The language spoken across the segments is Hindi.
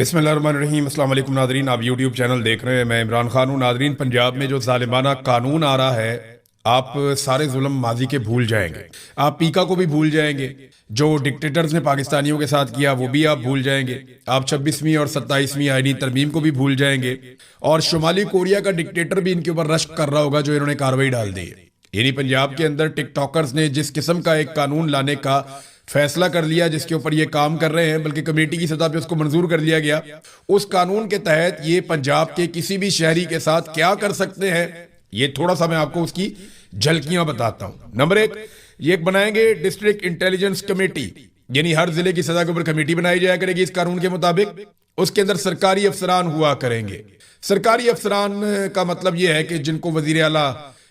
बिस्मिल्लाहिर्रहमानिर्रहीम। अस्सलाम वालेकुम नादरीन, आप यूट्यूब चैनल देख रहे हैं। मैं इमरान खान हूँ। नादरीन, पंजाब में जो जालिमाना कानून आ रहा है, आप सारे जुल्म माजी के भूल जाएंगे। आप पीका को भी भूल जाएंगे, जो डिक्टेटर्स ने पाकिस्तानियों के साथ किया वो भी आप भूल जाएंगे। आप 26वीं और 27वीं आईनी तरमीम को भी भूल जाएंगे, और शुमाली कोरिया का डिक्टेटर भी इनके ऊपर रश्क कर रहा होगा जो इन्होंने कार्रवाई डाल दी है। यानी पंजाब के अंदर टिकटॉकर्स ने जिस किस्म का एक कानून लाने का फैसला कर लिया, जिसके ऊपर ये काम कर रहे हैं, बल्कि कमेटी की सतह पे उसको मंजूर कर लिया गया, उस कानून के तहत ये पंजाब के किसी भी शहरी के साथ क्या कर सकते हैं, ये थोड़ा सा मैं आपको उसकी झलकियां बताता हूं। नंबर एक, ये बनाएंगे डिस्ट्रिक्ट इंटेलिजेंस कमेटी, यानी हर जिले की सतह के ऊपर कमेटी बनाई जाया करेगी इस कानून के मुताबिक। उसके अंदर सरकारी अफसरान हुआ करेंगे। सरकारी अफसरान का मतलब यह है कि जिनको वजीर आला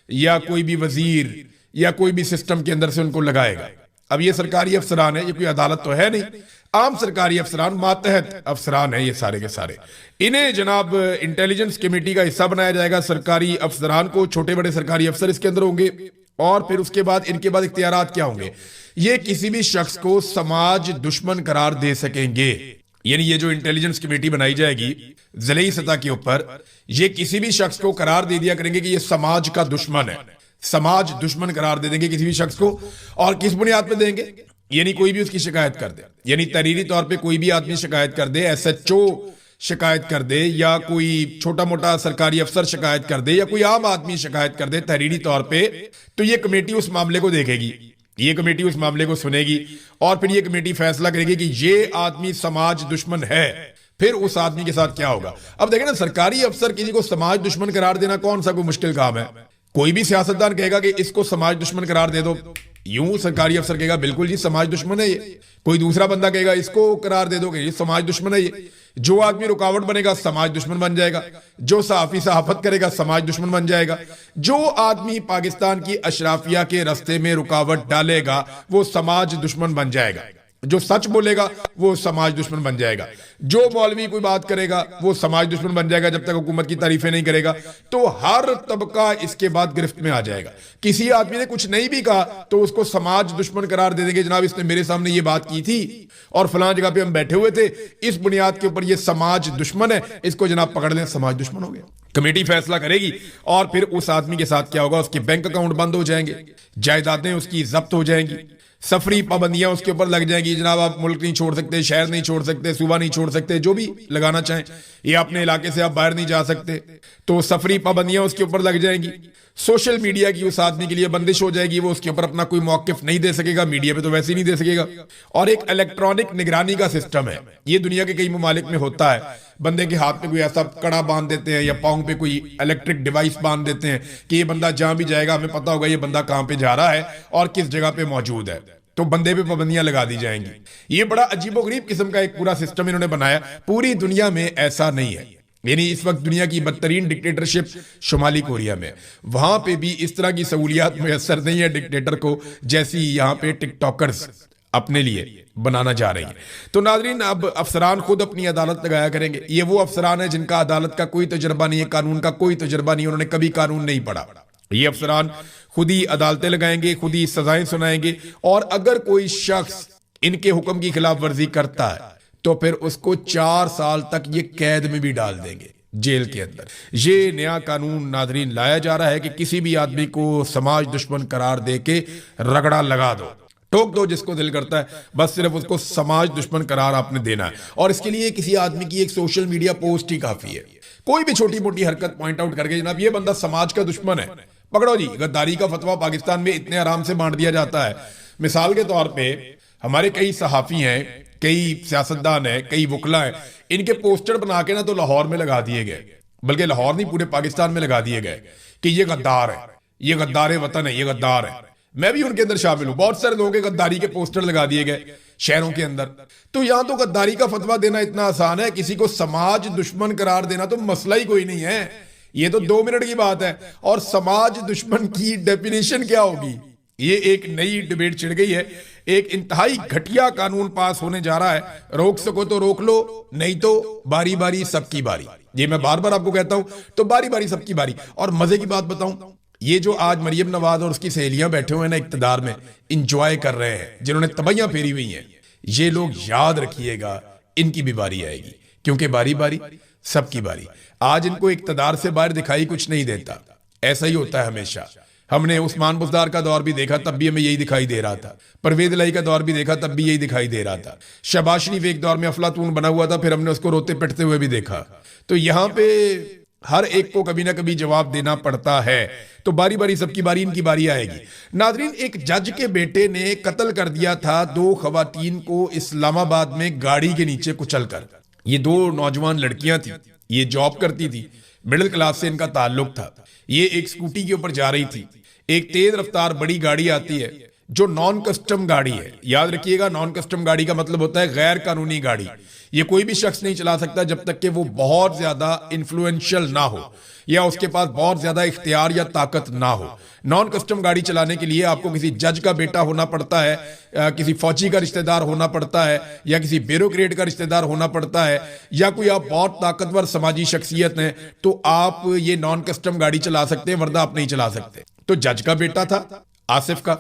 या कोई भी वजीर या कोई भी सिस्टम के अंदर से उनको लगाएगा। अब ये सरकारी अफसरान है, ये कोई अदालत तो है नहीं, आम सरकारी अफसरान, मातहत अफसरान है ये सारे के सारे। इन्हें जनाब इंटेलिजेंस कमेटी का हिस्सा बनाया जाएगा। सरकारी अफसरान को, छोटे बड़े सरकारी अफसर इसके अंदर होंगे। और फिर उसके बाद इनके बाद इख्तियारात क्या होंगे, ये किसी भी शख्स को समाज दुश्मन करार दे सकेंगे। यानी ये जो इंटेलिजेंस कमेटी बनाई जाएगी जिले सतह के ऊपर, ये किसी भी शख्स को करार दे दिया करेंगे कि ये समाज का दुश्मन है। समाज दुश्मन करार दे देंगे किसी भी शख्स को। और किस बुनियाद पे देंगे, यानी कोई भी उसकी शिकायत कर दे, यानी तहरीरी तौर पे कोई भी आदमी शिकायत कर दे, एसएचओ शिकायत कर दे, या कोई छोटा मोटा सरकारी अफसर शिकायत कर दे, या कोई आम आदमी शिकायत कर दे तहरीरी तौर पे, तो ये कमेटी उस मामले को देखेगी, ये कमेटी उस मामले को सुनेगी, और फिर ये कमेटी फैसला करेगी कि ये आदमी समाज दुश्मन है। फिर उस आदमी के साथ क्या होगा। अब देखें ना, सरकारी अफसर किसी को समाज दुश्मन करार देना कौन सा कोई मुश्किल काम है। कोई भी सियासतदान कहेगा कि इसको समाज दुश्मन करार दे दो, यूं सरकारी अफसर कहेगा बिल्कुल जी समाज दुश्मन है ये। कोई दूसरा बंदा कहेगा इसको करार दे दो कि ये समाज दुश्मन है ये। जो आदमी रुकावट बनेगा समाज दुश्मन बन जाएगा, जो सहाफी सहाफत करेगा समाज दुश्मन बन जाएगा, जो आदमी पाकिस्तान की अशराफिया के रास्ते में रुकावट डालेगा वो समाज दुश्मन बन जाएगा, जो सच बोलेगा वो समाज दुश्मन बन जाएगा, जो मौलवी कोई बात करेगा वो समाज दुश्मन बन जाएगा जब तक हुकूमत की तारीफें नहीं करेगा। तो हर तबका इसके बाद गिरफ्त में आ जाएगा। किसी आदमी ने कुछ नहीं भी कहा तो उसको समाज दुश्मन करार दे देंगे, जनाब इसने मेरे सामने ये बात की थी और फलां जगह पे हम बैठे हुए थे, इस बुनियाद के ऊपर ये समाज दुश्मन है, इसको जनाब पकड़ लें, समाज दुश्मन हो गया। कमेटी फैसला करेगी और फिर उस आदमी के साथ क्या होगा, उसके बैंक अकाउंट बंद हो जाएंगे, जायदादें उसकी जब्त हो जाएंगी, सफरी पाबंदियां उसके ऊपर लग जाएंगी। जनाब आप मुल्क नहीं छोड़ सकते, शहर नहीं छोड़ सकते, सूबा नहीं छोड़ सकते, जो भी लगाना चाहें, ये अपने इलाके से आप बाहर नहीं जा सकते, तो सफरी पाबंदियां उसके ऊपर लग जाएंगी। सोशल मीडिया की उस आदमी के लिए बंदिश हो जाएगी, वो उसके ऊपर अपना कोई मौकिफ नहीं दे सकेगा, मीडिया पे तो वैसे ही नहीं दे सकेगा। और एक इलेक्ट्रॉनिक निगरानी का सिस्टम है, ये दुनिया के कई ममालिक में होता है। बंदे के हाथ में कोई ऐसा कड़ा बांध देते हैं या पाँव पे कोई इलेक्ट्रिक डिवाइस बांध देते हैं कि ये बंदा जहां भी जाएगा हमें पता होगा ये बंदा कहां पे जा रहा है और किस जगह पे मौजूद है, तो बंदे पे पाबंदियां लगा दी जाएंगी। ये बड़ा अजीबोगरीब किस्म का एक पूरा सिस्टम इन्होंने बनाया, पूरी दुनिया में ऐसा नहीं है। यानी इस वक्त दुनिया की बदतरीन डिक्टेटरशिप शुमाली कोरिया में, वहां पे भी इस तरह की सहूलियात मुयसर नहीं है डिक्टेटर को जैसी यहाँ पे टिकटॉकर्स अपने लिए बनाना जा रही है। तो नाजरीन, अब अफसरान खुद अपनी अदालत लगाया करेंगे। ये वो अफसरान है जिनका अदालत का कोई तजर्बा नहीं है, कानून का कोई तजर्बा नहीं, उन्होंने कभी कानून नहीं पढ़ा। ये अफसरान खुद ही अदालतें लगाएंगे, खुद ही सजाएं सुनाएंगे, और अगर कोई शख्स इनके हुक्म की खिलाफ वर्जी करता है तो फिर उसको 4 साल तक ये कैद में भी डाल देंगे, जेल के अंदर। ये नया कानून नाजरीन लाया जा रहा है कि किसी भी आदमी को समाज दुश्मन करार दे के रगड़ा लगा दो, टोक दो जिसको दिल करता है, बस सिर्फ उसको समाज दुश्मन करार आपने देना है। और इसके लिए किसी आदमी की एक सोशल मीडिया पोस्ट ही काफी है। कोई भी छोटी मोटी हरकत पॉइंट आउट करके जनाब ये बंदा समाज का दुश्मन है, पकड़ो जी। गद्दारी का फतवा पाकिस्तान में इतने आराम से बांट दिया जाता है। मिसाल के तौर पे हमारे कई सहाफी हैं, कई सियासतदान हैं, कई वकला हैं, इनके पोस्टर बना के ना तो लाहौर में लगा दिए गए, बल्कि लाहौर नहीं पूरे पाकिस्तान में लगा दिए गए कि ये गद्दार है, ये गद्दार वतन है, ये गद्दार है। मैं भी उनके अंदर शामिल हूं। बहुत सारे लोगों के गद्दारी के पोस्टर लगा दिए गए शहरों के अंदर। तो यहां तो गद्दारी का फतवा देना इतना आसान है, किसी को समाज दुश्मन करार देना तो मसला ही कोई नहीं है, ये तो 2 मिनट की बात है। और समाज दुश्मन की डेफिनेशन क्या होगी, ये एक नई डिबेट छिड़ गई है। एक इंतहाई घटिया कानून पास होने जा रहा है। रोक सको तो रोक लो, नहीं तो बारी बारी सबकी बारी। ये मैं बार बार आपको कहता हूं, तो बारी बारी सबकी बारी। और मजे की बात बताऊं, ये जो आज मरियम नवाज और उसकी सहेलियां बैठे हुए हैं ना इक्तदार में, इंजॉय कर रहे हैं, जिन्होंने तबैयां फेरी हुई हैं, ये लोग याद रखिएगा इनकी भी बारी आएगी। क्योंकि बारी बारी सबकी बारी। आज इनको इक्तदार से बाहर दिखाई कुछ नहीं देता, ऐसा ही होता है हमेशा। हमने उस्मान बुज़दार का दौर भी देखा, तब भी हमें यही दिखाई दे रहा था। परवेज इलाही का दौर भी देखा, तब भी यही दिखाई दे रहा था। शहबाज शरीफ एक दौर में अफलातून बना हुआ था, फिर हमने उसको रोते पिटते हुए भी देखा। तो यहाँ पे हर एक को कभी ना कभी जवाब देना पड़ता है। तो बारी बारी सबकी बारी, इनकी बारी आएगी। नादरीन, एक जज के बेटे ने कत्ल कर दिया था 2 खवातीन को इस्लामाबाद में गाड़ी के नीचे कुचलकर। ये 2 नौजवान लड़कियां थी, ये जॉब करती थी, मिडिल क्लास से इनका ताल्लुक था। ये एक स्कूटी के ऊपर जा रही थी, एक तेज रफ्तार बड़ी गाड़ी आती है जो नॉन कस्टम गाड़ी है। याद रखिएगा, नॉन कस्टम गाड़ी का मतलब होता है गैर कानूनी गाड़ी। ये कोई भी शख्स नहीं चला सकता जब तक कि वो बहुत ज्यादा इन्फ्लुएंशियल ना हो या उसके पास बहुत ज्यादा इख्तियार या ताकत ना हो। नॉन कस्टम गाड़ी चलाने के लिए आपको किसी जज का बेटा होना पड़ता है, किसी फौजी का रिश्तेदार होना पड़ता है, या किसी ब्यूरोक्रेट का रिश्तेदार होना पड़ता है, या कोई आप बहुत ताकतवर समाजी शख्सियत हैं तो आप ये नॉन कस्टम गाड़ी चला सकते हैं, वरना आप नहीं चला सकते। तो जज का बेटा था आसिफ का,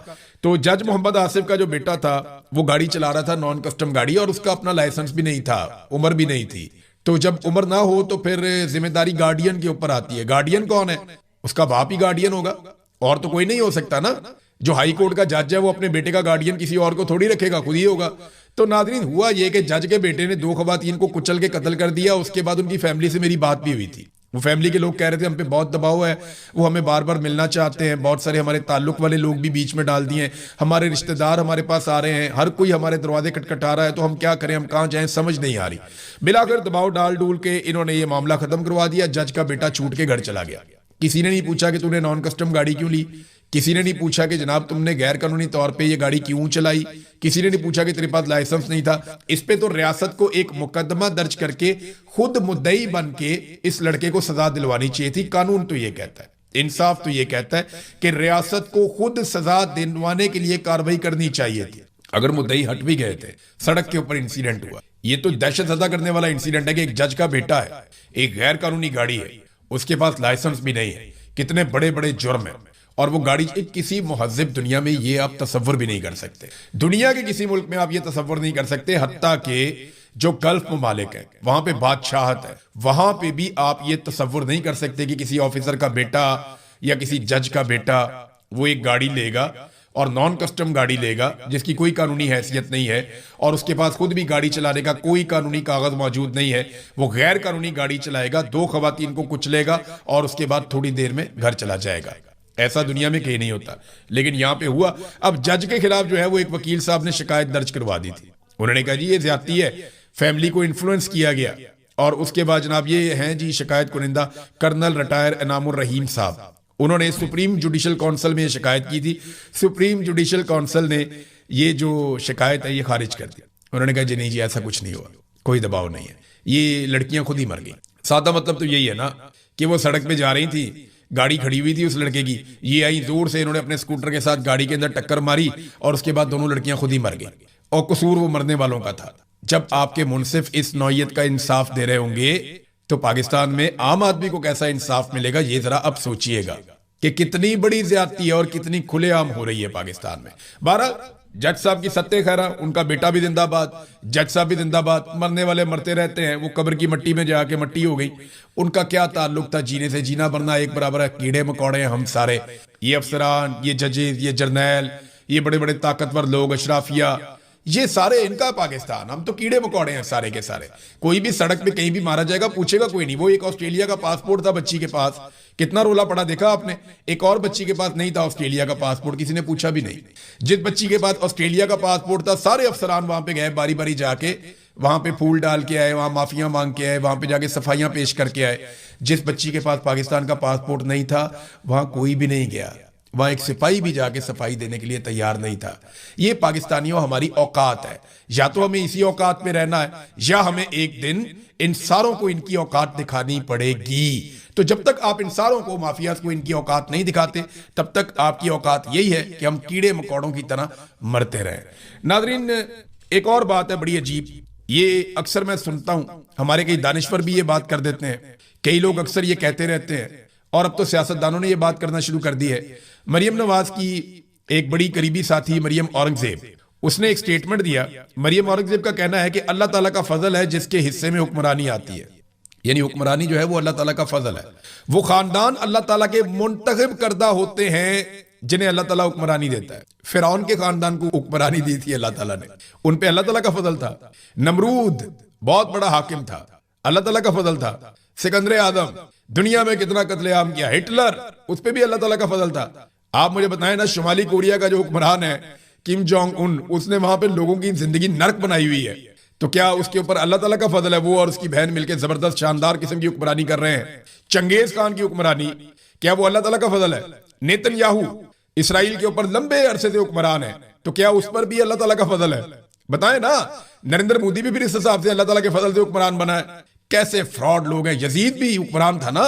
तो जज मोहम्मद आसिफ का जो बेटा था वो गाड़ी चला रहा था नॉन कस्टम गाड़ी, और उसका अपना लाइसेंस भी नहीं था, उम्र भी नहीं थी। तो जब उम्र ना हो तो फिर जिम्मेदारी गार्डियन के ऊपर आती है। गार्डियन कौन है? उसका बाप ही गार्डियन होगा, और तो कोई नहीं हो सकता ना। जो हाई कोर्ट का जज है वो अपने बेटे का गार्डियन किसी और को थोड़ी रखेगा, खुद ही होगा। तो नादरीन, हुआ ये कि जज के बेटे ने 2 खवातीन को कुचल के कत्ल कर दिया। उसके बाद उनकी फैमिली से मेरी बात भी हुई थी। वो फैमिली के लोग कह रहे थे हम पे बहुत दबाव है, वो हमें बार बार मिलना चाहते हैं, बहुत सारे हमारे ताल्लुक वाले लोग भी बीच में डाल दिए हैं, हमारे रिश्तेदार हमारे पास आ रहे हैं, हर कोई हमारे दरवाजे खटखटा रहा है, तो हम क्या करें, हम कहाँ जाएं, समझ नहीं आ रही। मिलाकर दबाव डाल डूल के इन्होंने ये मामला खत्म करवा दिया। जज का बेटा छूट के घर चला गया। किसी ने नहीं पूछा कि तूने नॉन कस्टम गाड़ी क्यों ली, किसी ने नहीं पूछा कि जनाब तुमने गैर कानूनी तौर पे ये गाड़ी क्यों चलाई, किसी ने नहीं पूछा कि तेरे पास लाइसेंस नहीं था। इस पे तो रियासत को एक मुकदमा दर्ज करके खुद मुद्दई बन के इस लड़के को सजा दिलवानी चाहिए थी। कानून तो ये कहता है, इंसाफ तो ये कहता है कि रियासत को खुद सजा दिलवाने के लिए कार्रवाई करनी चाहिए थी। अगर मुद्दई हट भी गए थे, सड़क के ऊपर इंसिडेंट हुआ, ये तो दहशत ज़दा करने वाला इंसिडेंट है कि एक जज का बेटा है, एक गैर कानूनी गाड़ी है, उसके पास लाइसेंस भी नहीं है, कितने बड़े बड़े जुर्म है, और वो गाड़ी किसी मुहज़्ज़िब दुनिया में ये आप तसव्वुर भी नहीं कर सकते। दुनिया के किसी मुल्क में आप ये तसव्वुर नहीं कर सकते। हत्ता के जो गल्फ ममालिक है वहां पे बादशाहत है, वहां पे भी आप ये तसव्वुर नहीं कर सकते कि किसी ऑफिसर का बेटा या किसी जज का बेटा वो एक गाड़ी लेगा और नॉन कस्टम गाड़ी लेगा जिसकी कोई कानूनी हैसियत नहीं है, और उसके पास खुद भी गाड़ी चलाने का कोई कानूनी कागज मौजूद नहीं है, वो गैर कानूनी गाड़ी चलाएगा, 2 खवातीन को कुचलेगा और उसके बाद थोड़ी देर में घर चला जाएगा। ऐसा दुनिया में कहीं नहीं होता, लेकिन यहां पे हुआ। अब जज के खिलाफ जो है वो एक वकील साहब ने शिकायत दर्ज करवा दी थी। उन्होंने कहा जी ये ज्यादती है, फैमिली को इन्फ्लुएंस किया गया। और उसके बाद जनाब ये हैं जी शिकायत कुनिंदा कर्नल रिटायर इनामुर रहीम साहब, उन्होंने सुप्रीम जुडिशल काउंसिल में शिकायत की थी। सुप्रीम जुडिशल काउंसिल ने ये जो शिकायत है ये खारिज कर दी। उन्होंने कहा जी नहीं जी ऐसा कुछ नहीं हुआ, कोई दबाव नहीं है, ये लड़कियां खुद ही मर गई। सादा मतलब तो यही है ना कि वो सड़क पे जा रही थी, गाड़ी खड़ी हुई थी उस लड़के की, ये आई जोर से, इन्होंने अपने स्कूटर के साथ गाड़ी के अंदर टक्कर मारी और उसके बाद दोनों लड़कियां खुद ही मर गई, और कसूर वो मरने वालों का था। जब आपके मुनसिफ इस नौयत का इंसाफ दे रहे होंगे तो पाकिस्तान में आम आदमी को कैसा इंसाफ मिलेगा, ये जरा अब सोचिएगा कि कितनी बड़ी ज्यादती है और कितनी खुलेआम हो रही है पाकिस्तान में। 12 जज साहब की सत्ते खैरा, उनका बेटा भी जिंदाबाद, जज साहब भी जिंदाबाद। मरने वाले मरते रहते हैं, वो कब्र की मट्टी में जाके मट्टी हो गई। उनका क्या ताल्लुक था जीने से, जीना मरना एक बराबर है, कीड़े मकोड़े हैं हम सारे। ये अफसरान, ये जजेस, ये जर्नैल, ये बड़े बड़े ताकतवर लोग, अशराफिया, ये सारे इनका पाकिस्तान, हम तो कीड़े मकोड़े हैं सारे के सारे। कोई भी सड़क पे कहीं भी मारा जाएगा, पूछेगा कोई नहीं। वो एक ऑस्ट्रेलिया का पासपोर्ट था बच्ची के पास, कितना रोला पड़ा देखा आपने। एक और बच्ची के पास नहीं था ऑस्ट्रेलिया का पासपोर्ट, किसी ने पूछा भी नहीं। जिस बच्ची के पास ऑस्ट्रेलिया का पासपोर्ट था, सारे अफसरान वहां पे गए, बारी बारी जाके वहां पे फूल डाल के आए, वहां माफिया मांग के आए, वहां पे जाके सफाइयां पेश करके आए। जिस बच्ची के पास पाकिस्तान का पासपोर्ट नहीं था वहां कोई भी नहीं गया, वहां एक सिपाही भी जाके सफाई देने के लिए तैयार नहीं था। ये पाकिस्तानियों हमारी औकात है, या तो हमें इसी औकात में रहना है या हमें एक दिन इन सारों को इनकी औकात दिखानी पड़ेगी। तो जब तक आप इन सारों को, माफियाज को इनकी औकात नहीं दिखाते, तब तक आपकी औकात यही है कि हम कीड़े मकोड़ों की तरह मरते रहें। नादरीन, एक और बात है बड़ी अजीब, ये अक्सर मैं सुनता हूं, हमारे कई दानिश्वर भी ये बात कर देते हैं, कई लोग अक्सर ये कहते रहते हैं, और अब तो सियासतदानों ने ये बात करना शुरू कर दी है। मरियम नवाज की एक बड़ी करीबी साथी मरियम औरंगजेब, उसने एक स्टेटमेंट दिया। मरियम औरंगजेब का कहना है कि अल्लाह ताला का फजल है जिसके हिस्से में हुक्मरानी आती है, यानी हुक्मरानी जो है वो अल्लाह ताला का फजल है। वो खानदान अल्लाह ताला के मुंतखब करदा होते हैं जिन्हें अल्लाह ताला हुक्मरानी देता है। फिरौन के खानदान को हुक्मरानी दी थी अल्लाह ताला ने, उन पे अल्लाह ताला का फजल था। नमरूद बहुत बड़ा हाकिम था, अल्लाह ताला का फजल था। सिकंदर आदम दुनिया में कितना कत्लेआम किया, हिटलर उस पे भी अल्लाह ताला का फजल था। आप मुझे बताएं ना, शुमाली कोरिया का जो हुक्मरान है किम जोंग उन, उसने वहां पे लोगों की जिंदगी नर्क बनाई हुई है, तो क्या उसके ऊपर अल्लाह ताला का फजल है? वो और उसकी बहन मिलकर जबरदस्त शानदार किस्म की हुक्मरानी कर रहे हैं। चंगेज खान की हुक्मरानी, क्या वो अल्लाह ताला का फजल है? नेतन्याहू इसराइल के ऊपर लंबे अरसे से हुक्मरान है, तो क्या उस पर भी अल्लाह ताला का फजल है? बताएं ना। नरेंद्र मोदी भी फिर इस हिसाब से अल्लाह ताला के फजल से हुक्मरान बना है। कैसे फ्रॉड लोग हैं। यजीद भी हुक्मरान था ना,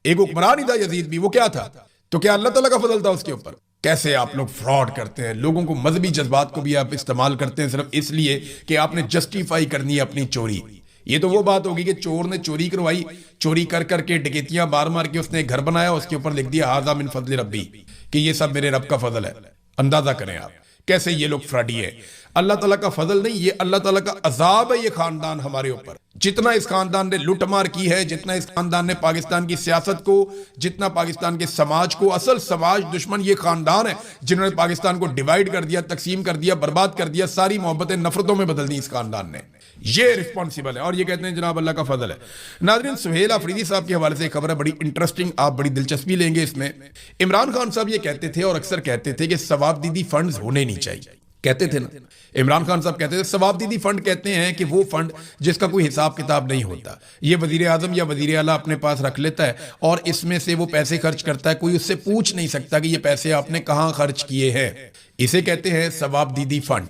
एक हुक्मरान ही था यजीद भी, वो क्या था? तो क्या अल्लाह ताला का फजल था उसके ऊपर? कैसे आप लोग फ्रॉड करते हैं, लोगों को मजहबी जज्बात को भी आप इस्तेमाल करते हैं सिर्फ इसलिए कि आपने जस्टिफाई करनी है अपनी चोरी। ये तो वो बात होगी कि चोर ने चोरी करवाई, चोरी कर करके डकैतियां मार मार के उसने एक घर बनाया, उसके ऊपर लिख दिया हाजा मिन फजल रब्बी, कि ये सब मेरे रब का फजल है। अंदाजा करें आप कैसे ये लोग फ्रॉडी है। अल्लाह ताला का फजल नहीं, ये अल्लाह ताला का अजाब है ये खानदान हमारे ऊपर। जितना इस खानदान ने लुटमार की है, जितना इस खानदान ने पाकिस्तान की सियासत को, जितना पाकिस्तान के समाज को, असल समाज दुश्मन ये खानदान है जिन्होंने पाकिस्तान को डिवाइड कर दिया, तकसीम कर दिया, बर्बाद कर दिया, सारी मोहब्बतें नफरतों में बदल दी इस खानदान ने। ये रिस्पॉन्सिबल है और ये कहते हैं जनाब अल्लाह का फजल है। नाज़रीन, सुहेल अफरीदी साहब के हवाले से एक खबर है बड़ी इंटरेस्टिंग, आप बड़ी दिलचस्पी लेंगे इसमें। इमरान खान साहब ये कहते थे और अक्सर कहते थे कि सवाबदीदी फंड्स होने नहीं चाहिए, कहते थे ना। इमरान खान साहब कहते थे सवाबदीदी फंड कहते हैं कि वो फंड जिसका कोई हिसाब किताब नहीं होता, ये वजीर आजम या वजीर आला अपने पास रख लेता है और इसमें से वो पैसे खर्च करता है, कोई उससे पूछ नहीं सकता कि ये पैसे आपने कहां खर्च किए हैं। इसे कहते हैं सवाबदीदी फंड।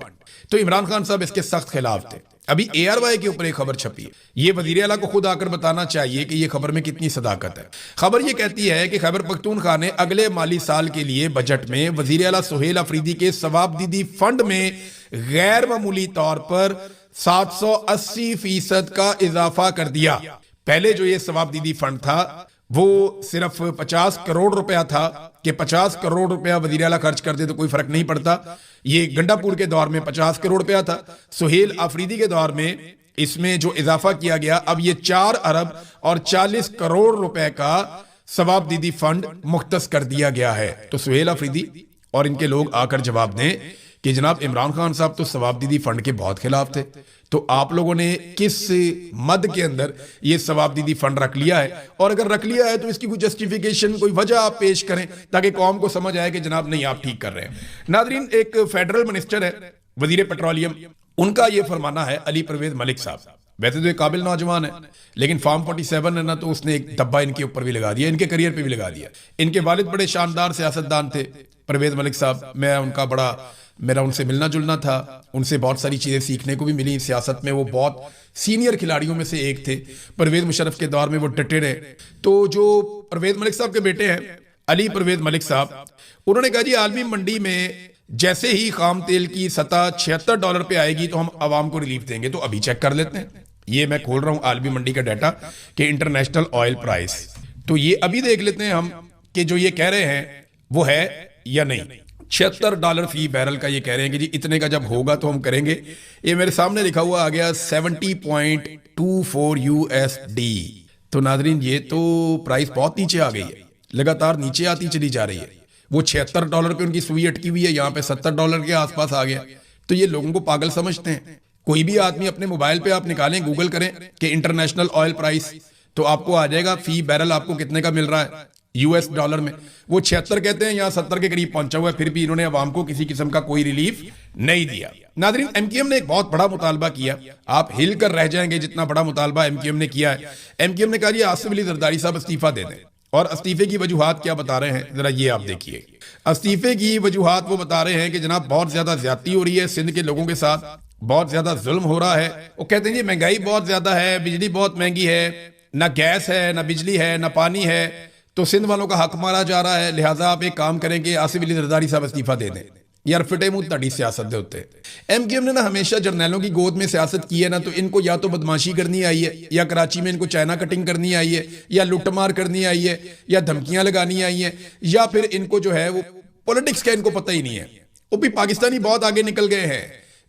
तो इमरान खान साहब इसके सख्त खिलाफ थे। अभी ARY के ऊपर एक खबर छपी है, ये वजीर आला को खुद आकर बताना चाहिए कि ये खबर में कितनी सदाकत है। खबर ये कहती है कि खैबर पख्तूनख्वा ने अगले माली साल के लिए बजट में वजीर आला सुहेल अफरीदी के सवाबदीदी फंड में गैर मामूली तौर पर 780% का इजाफा कर दिया। पहले जो ये सवाबदीदी फंड था वो सिर्फ 50 करोड़ रुपया था कि 50 करोड़ रुपया वजीर आला खर्च कर दे तो कोई फर्क नहीं पड़ता। ये गंडापुर के दौर में 50 करोड़ रुपया था। सुहेल अफरीदी के दौर में इसमें जो इजाफा किया गया, अब ये 4 अरब और 40 करोड़ रुपए का सवाबदीदी फंड मुख्तस कर दिया गया है। तो सुहेल अफरीदी और इनके लोग आकर जवाब दें कि जनाब इमरान खान साहब तो सवाबदीदी फंड के बहुत खिलाफ थे, तो आप लोगों ने किस मद के अंदर ये सवाबदीदी फंड रख लिया है, और अगर रख लिया है तो इसकी कोई जस्टिफिकेशन, कोई वजह आप पेश करें ताकि कौम को समझ आए कि जनाब नहीं आप ठीक कर रहे हैं। नादरीन, एक फेडरल मिनिस्टर है वजीर पेट्रोलियम, उनका ये फरमाना है, अली परवेज मलिक साहब। वैसे तो एक काबिल नौजवान है, लेकिन फार्म 47 है ना, तो उसने एक डब्बा इनके ऊपर भी लगा दिया, इनके करियर पे भी लगा दिया। इनके वालिद बड़े शानदार सियासतदान थे परवेज मलिक साहब। मैं उनका बड़ा, मेरा उनसे मिलना जुलना था, उनसे बहुत सारी चीज़ें सीखने को भी मिली सियासत में। वो बहुत सीनियर खिलाड़ियों में से एक थे, परवेज मुशर्रफ के दौर में वो डटे रहे। तो जो परवेज मलिक साहब के बेटे हैं अली परवेज मलिक साहब, उन्होंने कहा जी आलमी मंडी में जैसे ही खाम तेल की सतह $76 पे आएगी तो हम आवाम को रिलीफ देंगे। तो अभी चेक कर लेते हैं, ये मैं खोल रहा हूं आलमी मंडी का डाटा कि इंटरनेशनल ऑयल प्राइस, तो ये अभी देख लेते हैं हम कि जो ये कह रहे हैं वो है या नहीं। $76 फी बैरल का ये कह रहे हैं कि जी इतने का जब होगा तो हम करेंगे। ये मेरे सामने लिखा हुआ आ गया 70.24 USD। तो नाजरीन, ये तो प्राइस बहुत नीचे आ गई है, लगातार नीचे आती चली जा रही है। वो $76 पे उनकी सुई अटकी हुई है, यहाँ पे $70 के आसपास आ गया। तो ये लोगों को पागल समझते हैं। कोई भी आदमी अपने मोबाइल पे आप निकालें, गूगल करें कि इंटरनेशनल ऑयल प्राइस, तो आपको आ जाएगा फी बैरल आपको कितने का मिल रहा है US डॉलर में। वो 76 कहते हैं, यहाँ 70 के करीब पहुंचा हुआ है, फिर भी इन्होंने अवाम को किसी किस्म का कोई रिलीफ नहीं दिया। नादरीन, MQM ने एक बहुत बड़ा मुतालबा किया, आप हिल कर रह जाएंगे जितना बड़ा मुतालबा MQM ने किया है। MQM ने कहा जी आसिफ अली जरदारी साहब इस्तीफा दे दें, और इस्तीफे की वजूहात क्या बता रहे हैं, जरा ये आप देखिए। इस्तीफे की वजूहात वो बता रहे हैं कि जनाब बहुत ज्यादा ज्यादती हो रही है सिंध के लोगों के साथ, बहुत ज्यादा जुल्म हो रहा है। वो कहते हैं जी महंगाई बहुत ज्यादा है, बिजली बहुत महंगी है, ना गैस है, ना बिजली है, ना पानी है, तो सिंध वालों का हक मारा जा रहा है। लिहाजा आप एक काम करें कि आसिफ अली जरदारी साहब इस्तीफा दे दें। यार फिटे मुंह तड़ी सियासत दे होते। MQM ने ना हमेशा जर्नैलों की गोद में सियासत की है ना, तो इनको या तो बदमाशी करनी आई है, या कराची में इनको चाइना कटिंग करनी आई है, या लुटमार करनी आई है, या धमकियां लगानी आई है, या फिर इनको जो है वो पॉलिटिक्स का इनको पता ही नहीं है। वो भी पाकिस्तानी बहुत आगे निकल गए हैं।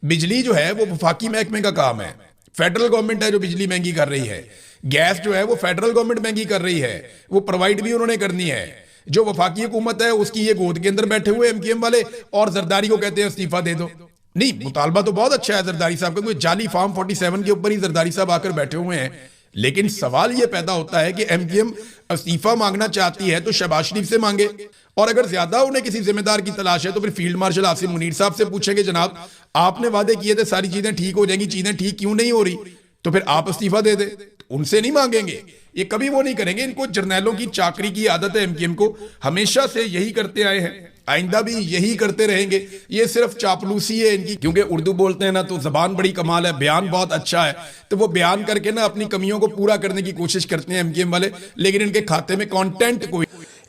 बिजली जो है वो वफाकी महकमे का काम है, फेडरल गवर्नमेंट है जो बिजली महंगी कर रही है। गैस जो है वो फेडरल गवर्नमेंट महंगी कर रही है, वो प्रोवाइड भी उन्होंने करनी है। जो वफाकी हुकूमत है उसकी ये गोद के अंदर बैठे हुए एमकेएम वाले और जरदारी को कहते हैं इस्तीफा दे दो। नहीं, मुतालबा तो बहुत अच्छा है जरदारी साहब का, कोई जाली फार्म 47 के ऊपर ही जरदारी साहब आकर बैठे हुए हैं। लेकिन सवाल यह पैदा होता है कि एमकेएम इस्तीफा मांगना चाहती है तो शहबाज शरीफ से मांगे, और अगर ज्यादा उन्हें किसी जिम्मेदार की तलाश है तो फिर फील्ड मार्शल आसिम मुनीर साहब से पूछेंगे, जनाब आपने वादे किए थे सारी चीजें ठीक हो जाएंगी, चीजें ठीक क्यों नहीं हो रही, तो फिर आप इस्तीफा दे दे। उनसे नहीं मांगेंगे, ये कभी वो नहीं करेंगे। इनको जर्नैलों की चाकरी की आदत है एमकेएम को, हमेशा से यही करते आए हैं, आइंदा भी यही करते रहेंगे। ये सिर्फ चापलूसी है इनकी, क्योंकि उर्दू बोलते हैं ना तो जबान बड़ी कमाल है, बयान बहुत अच्छा है, तो वो बयान करके ना अपनी कमियों को पूरा करने की कोशिश करते हैं एमकेएम वाले, लेकिन इनके खाते में कंटेंट कोई।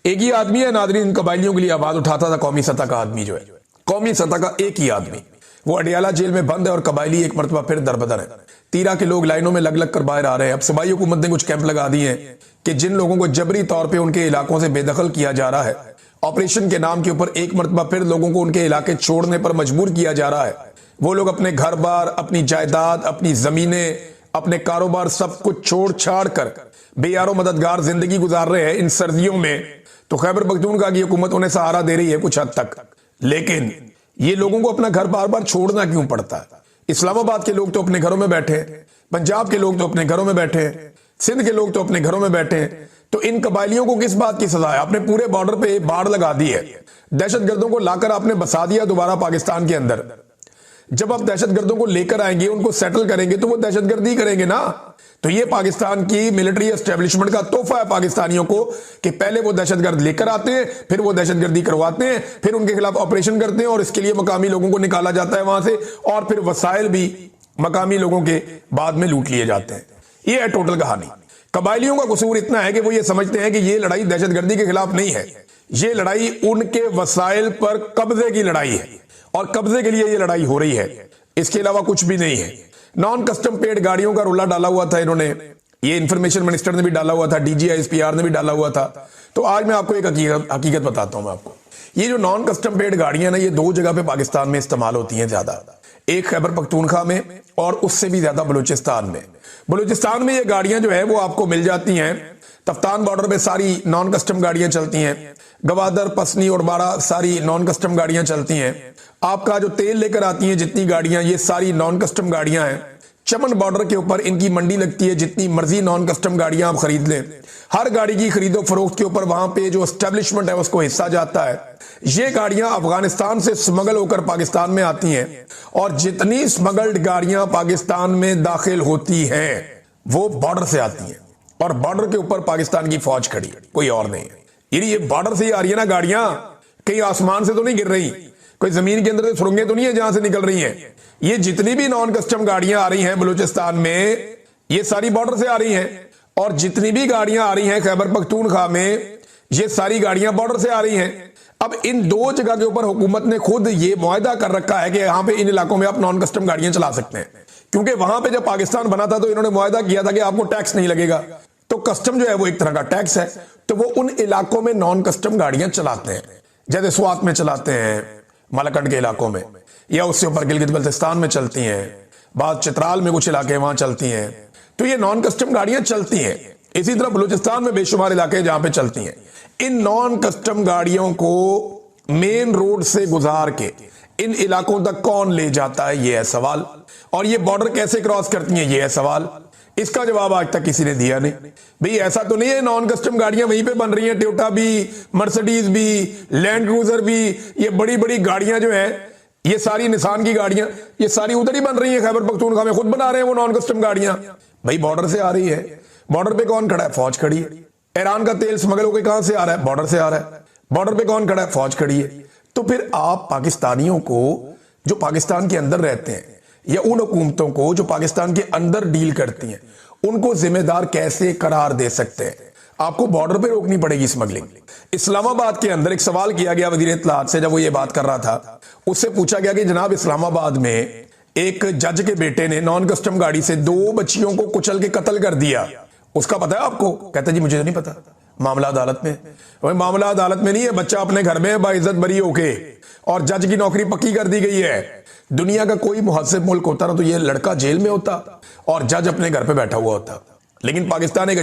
एक ही आदमी है नादरीन, इन कबायलियों के लिए आवाज उठाता था, कौमी सतह का आदमी जो है, कौमी सतह का एक ही आदमी, वो अडियाला जेल में बंद है और कबायली एक मरतबा फिर दरबदर है। तीरा के लोग लाइनों में लग लग कर बाहर आ रहे हैं। अब सूबाई हुकूमत ने कुछ कैंप लगा दिए हैं कि जिन लोगों को जबरी तौर पे उनके इलाकों से बेदखल किया जा रहा है, ऑपरेशन के नाम के ऊपर एक मरतबा फिर लोगों को उनके इलाके छोड़ने पर मजबूर किया जा रहा है। वो लोग अपने घर बार, अपनी जायदाद, अपनी जमीनें, अपने कारोबार सब कुछ छोड़ छाड़ कर बेयारो मददगार जिंदगी गुजार रहे हैं इन सर्दियों में। तो खैबर पख्तूनख्वा की हुकूमत उन्हें सहारा दे रही है कुछ हद तक, लेकिन ये लोगों को अपना घर बार बार छोड़ना क्यों पड़ता है? इस्लामाबाद के लोग तो अपने घरों में बैठे हैं, पंजाब के लोग तो अपने घरों में बैठे हैं, सिंध के लोग तो अपने घरों में बैठे हैं, तो इन कबायलियों को किस बात की सजा है? आपने पूरे बॉर्डर पे बाढ़ लगा दी है, दहशतगर्दों को लाकर आपने बसा दिया दोबारा पाकिस्तान के अंदर। जब आप दहशतगर्दों को लेकर आएंगे, उनको सेटल करेंगे, तो वो दहशतगर्दी करेंगे ना। तो ये पाकिस्तान की मिलिट्री एस्टेब्लिशमेंट का तोहफा है पाकिस्तानियों को कि पहले वो दहशतगर्द लेकर आते हैं, फिर वो दहशतगर्दी करवाते हैं, फिर उनके खिलाफ ऑपरेशन करते हैं और इसके लिए मकामी लोगों को निकाला जाता है वहां से, और फिर वसाइल भी मकामी लोगों के बाद में लूट लिए जाते हैं। ये है टोटल कहानी। कबायलियों का कसूर इतना है कि वो ये समझते हैं कि ये लड़ाई दहशतगर्दी के खिलाफ नहीं है, ये लड़ाई उनके वसाइल पर कब्जे की लड़ाई है, और कब्जे के लिए ये लड़ाई हो रही है, इसके अलावा कुछ भी नहीं है। नॉन कस्टम पेड गाड़ियों का रुला डाला हुआ था इन्होंने, ये इंफॉर्मेशन मिनिस्टर ने भी डाला हुआ था, डीजीआईएसपीआर ने भी डाला हुआ था। तो आज मैं आपको एक हकीकत बताता हूं। मैं आपको ये जो नॉन कस्टम पेड गाड़ियां ना, ये दो जगह पे पाकिस्तान में इस्तेमाल होती हैं ज्यादा, एक खैबर पख्तूनख्वा में और उससे भी ज्यादा बलूचिस्तान में। बलूचिस्तान में ये गाड़ियां जो है वो आपको मिल जाती हैं, तफ्तान बॉर्डर पे सारी नॉन कस्टम गाड़ियां चलती हैं, गवादर, पसनी और बाड़ा सारी नॉन कस्टम गाड़ियां चलती हैं। आपका जो तेल लेकर आती हैं जितनी गाड़ियां, ये सारी नॉन कस्टम गाड़ियां हैं। चमन बॉर्डर के ऊपर इनकी मंडी लगती है, जितनी मर्जी नॉन कस्टम गाड़ियां आप खरीद लें, हर गाड़ी की खरीदो फरोख्त के ऊपर वहां पे जो एस्टेब्लिशमेंट है उसको हिस्सा जाता है। ये गाड़ियां अफगानिस्तान से स्मगल होकर पाकिस्तान में आती हैं, और जितनी स्मगल्ड गाड़ियां पाकिस्तान में दाखिल होती हैं वो बॉर्डर से आती हैं, और बॉर्डर के ऊपर पाकिस्तान की फौज खड़ी है, कोई और नहीं है। ये बॉर्डर से ही आ रही है ना गाड़ियां, कहीं आसमान से तो नहीं गिर रही, कोई जमीन के अंदर से सुरंगें तो नहीं है जहां से निकल रही हैं। ये जितनी भी नॉन कस्टम गाड़ियां आ रही हैं बलूचिस्तान में, ये सारी बॉर्डर से आ रही हैं, और जितनी भी गाड़ियां आ रही हैं खैबर पख्तूनख्वा में, ये सारी गाड़ियां बॉर्डर से आ रही हैं। अब इन दो जगह के ऊपर हुकूमत ने खुद ये मुआहदा कर रखा है कि यहां पे इन इलाकों में आप नॉन कस्टम गाड़ियां चला सकते हैं, क्योंकि वहां पे जब पाकिस्तान बना था तो इन्होंने मुआहदा किया था कि आपको टैक्स नहीं लगेगा। तो कस्टम जो है वो एक तरह का टैक्स है, तो वो उन इलाकों में नॉन कस्टम गाड़ियां चलाते हैं, जैसे स्वात में चलाते हैं, मालाकंड के इलाकों में, या उससे ऊपर गिलगित बल्तिस्तान में चलती हैं, बाद चित्राल में कुछ इलाके वहां चलती हैं। तो ये नॉन कस्टम गाड़ियां चलती हैं। इसी तरह बलूचिस्तान में बेशुमार इलाके जहां पे चलती हैं। इन नॉन कस्टम गाड़ियों को मेन रोड से गुजार के इन इलाकों तक कौन ले जाता है, ये है सवाल। और ये बॉर्डर कैसे क्रॉस करती हैं, ये है सवाल। इसका जवाब आज तक किसी ने दिया नहीं। भाई ऐसा तो नहीं है नॉन कस्टम गाड़ियां वहीं पे बन रही हैं, टोयोटा भी, मर्सिडीज भी, लैंड क्रूजर भी, ये बड़ी बड़ी गाड़ियां जो है, ये सारी निसान की गाड़ियां, ये सारी उधर ही बन रही हैं, खैबर पख्तूनख्वा में खुद बना रहे हैं वो नॉन कस्टम गाड़ियां। भाई बॉर्डर से आ रही है, बॉर्डर पे कौन खड़ा है, फौज खड़ी है। ईरान का तेल स्मगल होकर कहां से आ रहा है, बॉर्डर से आ रहा है। बॉर्डर पे कौन खड़ा है, फौज खड़ी है। तो फिर आप पाकिस्तानियों को जो पाकिस्तान के अंदर रहते हैं, या उन हुकूमतों को जो पाकिस्तान के अंदर डील करती हैं, उनको जिम्मेदार कैसे करार दे सकते हैं? आपको बॉर्डर पे रोकनी पड़ेगी स्मगलिंग। इस्लामाबाद के अंदर एक सवाल किया गया वजीर इत्तलात से, जब वो ये बात कर रहा था, उससे पूछा गया कि जनाब इस्लामाबाद में एक जज के बेटे ने नॉन कस्टम गाड़ी से 2 बच्चियों को कुचल के कत्ल कर दिया, उसका पता है आपको? कहता जी मुझे तो नहीं पता। मामला अदालत में। वही मामला अदालत में नहीं है, बच्चा अपने घर में है बाइज्जत बरी होके, और जज की नौकरी पक्की कर दी गई है। दुनिया का कोई मुहज्जब मुल्क होता ना तो ये लड़का जेल में होता और जज अपने घर पे बैठा हुआ होता, लेकिन पाकिस्तान एक